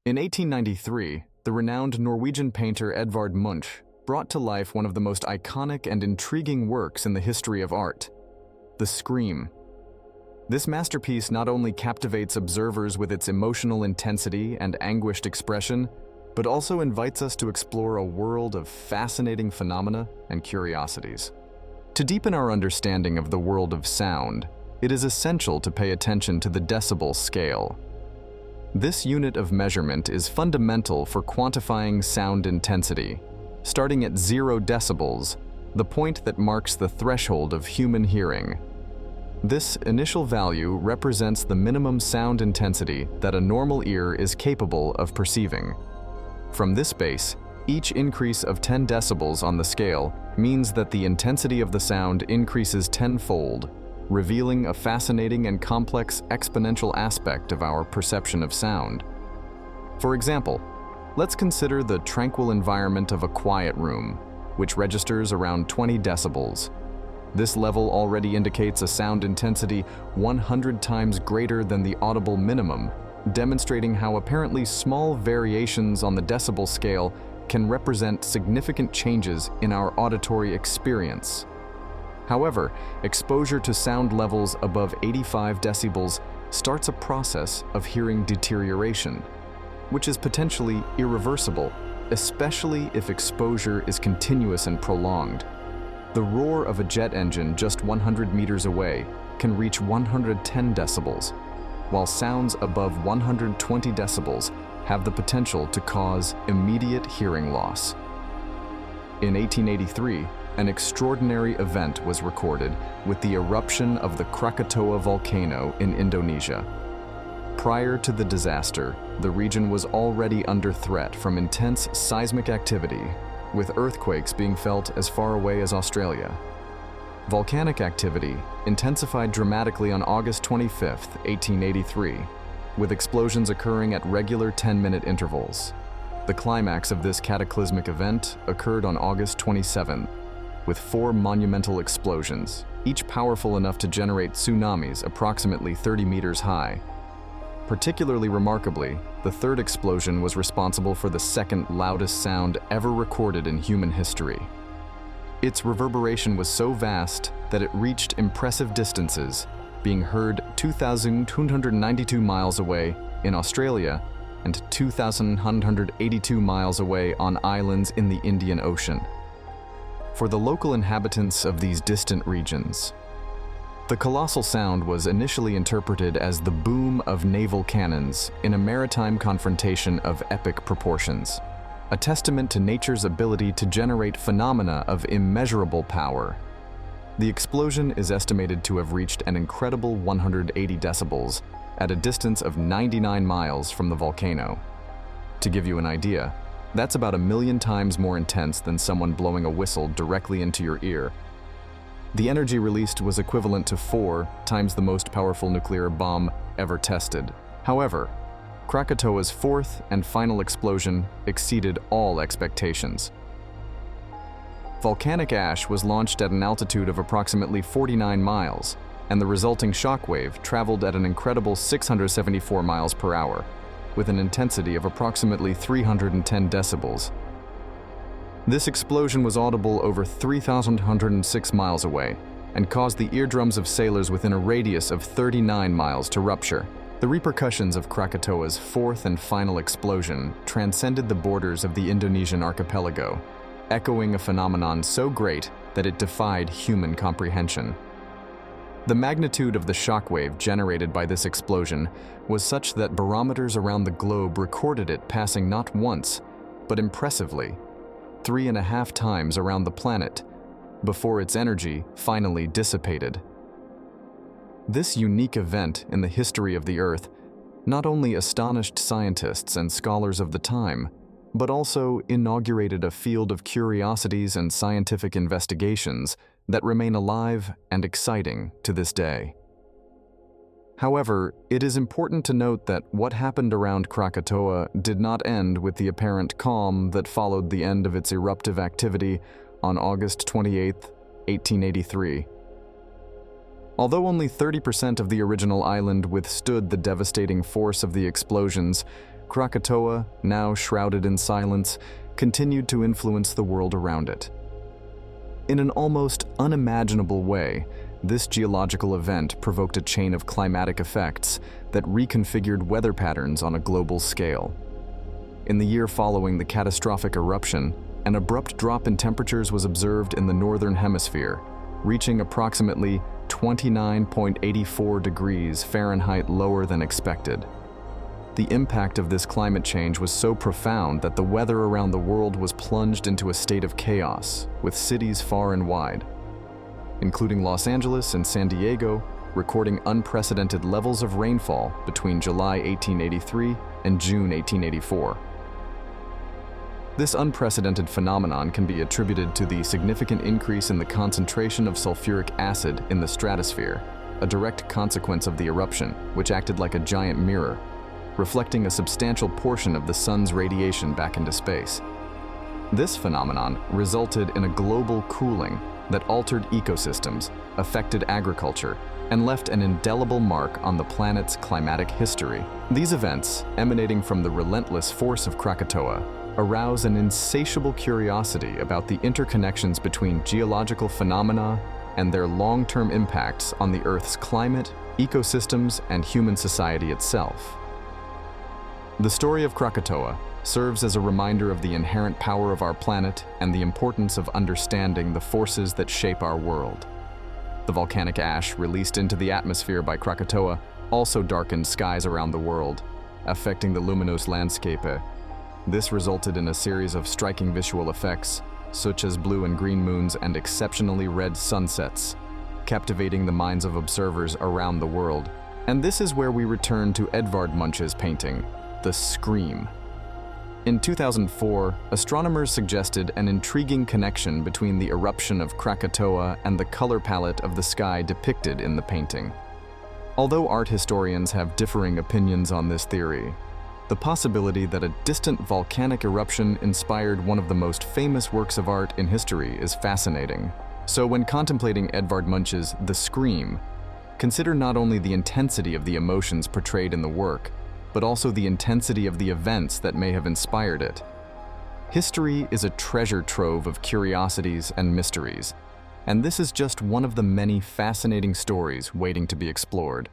In 1893, the renowned Norwegian painter Edvard brought to life one of the most iconic and intriguing works in the history of art, the Scream. This masterpiece not only captivates observers with its emotional intensity and anguished expression, but also invites us to explore a world of fascinating phenomena and curiosities. To deepen our understanding of the world of sound, it is essential to pay attention to the decibel scale. This unit of measurement is fundamental for quantifying sound intensity, starting at 0 decibels, the point that marks the threshold of human hearing. This initial value represents the minimum sound intensity that a normal ear is capable of perceiving. From this base, each increase of 10 decibels on the scale means that the intensity of the sound increases tenfold, revealing a fascinating and complex exponential aspect of our perception of sound. For example, let's consider the tranquil environment of a quiet room, which registers around 20 decibels. This level already indicates a sound intensity 100 times greater than the audible minimum, demonstrating how apparently small variations on the decibel scale can represent significant changes in our auditory experience. However, exposure to sound levels above 85 decibels starts a process of hearing deterioration, which is potentially irreversible, especially if exposure is continuous and prolonged. The roar of a jet engine just 100 meters away can reach 110 decibels, while sounds above 120 decibels have the potential to cause immediate hearing loss. In 1883, an extraordinary event was recorded with the eruption of the Krakatoa volcano in Indonesia. Prior to the disaster, the region was already under threat from intense seismic activity, with earthquakes being felt as far away as Australia. Volcanic activity intensified dramatically on August 25, 1883, with explosions occurring at regular 10-minute intervals. The climax of this cataclysmic event occurred on August 27, with 4 monumental explosions, each powerful enough to generate tsunamis approximately 30 meters high. Particularly remarkably, the third explosion was responsible for the second loudest sound ever recorded in human history. Its reverberation was so vast that it reached impressive distances, being heard 2,292 miles away in Australia and 2,182 miles away on islands in the Indian Ocean. For the local inhabitants of these distant regions, the colossal sound was initially interpreted as the boom of naval cannons in a maritime confrontation of epic proportions, a testament to nature's ability to generate phenomena of immeasurable power. The explosion is estimated to have reached an incredible 180 decibels at a distance of 99 miles from the volcano. To give you an idea, that's about 1,000,000 times more intense than someone blowing a whistle directly into your ear. The energy released was equivalent to 4 times the most powerful nuclear bomb ever tested. However, Krakatoa's fourth and final explosion exceeded all expectations. Volcanic ash was launched at an altitude of approximately 49 miles, and the resulting shockwave traveled at an incredible 674 miles per hour, with an intensity of approximately 310 decibels. This explosion was audible over 3,106 miles away and caused the eardrums of sailors within a radius of 39 miles to rupture. The repercussions of Krakatoa's fourth and final explosion transcended the borders of the Indonesian archipelago, echoing a phenomenon so great that it defied human comprehension. The magnitude of the shockwave generated by this explosion was such that barometers around the globe recorded it passing not once, but impressively 3.5 times around the planet, before its energy finally dissipated. This unique event in the history of the Earth not only astonished scientists and scholars of the time, but also inaugurated a field of curiosities and scientific investigations that remain alive and exciting to this day. However, it is important to note that what happened around Krakatoa did not end with the apparent calm that followed the end of its eruptive activity on August 28, 1883. Although only 30% of the original island withstood the devastating force of the explosions, Krakatoa, now shrouded in silence, continued to influence the world around it. In an almost unimaginable way, this geological event provoked a chain of climatic effects that reconfigured weather patterns on a global scale. In the year following the catastrophic eruption, an abrupt drop in temperatures was observed in the northern hemisphere, reaching approximately 29.84 degrees Fahrenheit lower than expected. The impact of this climate change was so profound that the weather around the world was plunged into a state of chaos, with cities far and wide, including Los Angeles and San Diego, recording unprecedented levels of rainfall between July 1883 and June 1884. This unprecedented phenomenon can be attributed to the significant increase in the concentration of sulfuric acid in the stratosphere, a direct consequence of the eruption, which acted like a giant mirror, reflecting a substantial portion of the sun's radiation back into space. This phenomenon resulted in a global cooling that altered ecosystems, affected agriculture, and left an indelible mark on the planet's climatic history. These events, emanating from the relentless force of Krakatoa, arouse an insatiable curiosity about the interconnections between geological phenomena and their long-term impacts on the Earth's climate, ecosystems, and human society itself. The story of Krakatoa serves as a reminder of the inherent power of our planet and the importance of understanding the forces that shape our world. The volcanic ash released into the atmosphere by Krakatoa also darkened skies around the world, affecting the luminous landscape. This resulted in a series of striking visual effects, such as blue and green moons and exceptionally red sunsets, captivating the minds of observers around the world. And this is where we return to Edvard Munch's painting, The Scream. In 2004, astronomers suggested an intriguing connection between the eruption of Krakatoa and the color palette of the sky depicted in the painting. Although art historians have differing opinions on this theory, the possibility that a distant volcanic eruption inspired one of the most famous works of art in history is fascinating. So when contemplating Edvard Munch's The Scream, consider not only the intensity of the emotions portrayed in the work, but also the intensity of the events that may have inspired it. History is a treasure trove of curiosities and mysteries, and this is just one of the many fascinating stories waiting to be explored.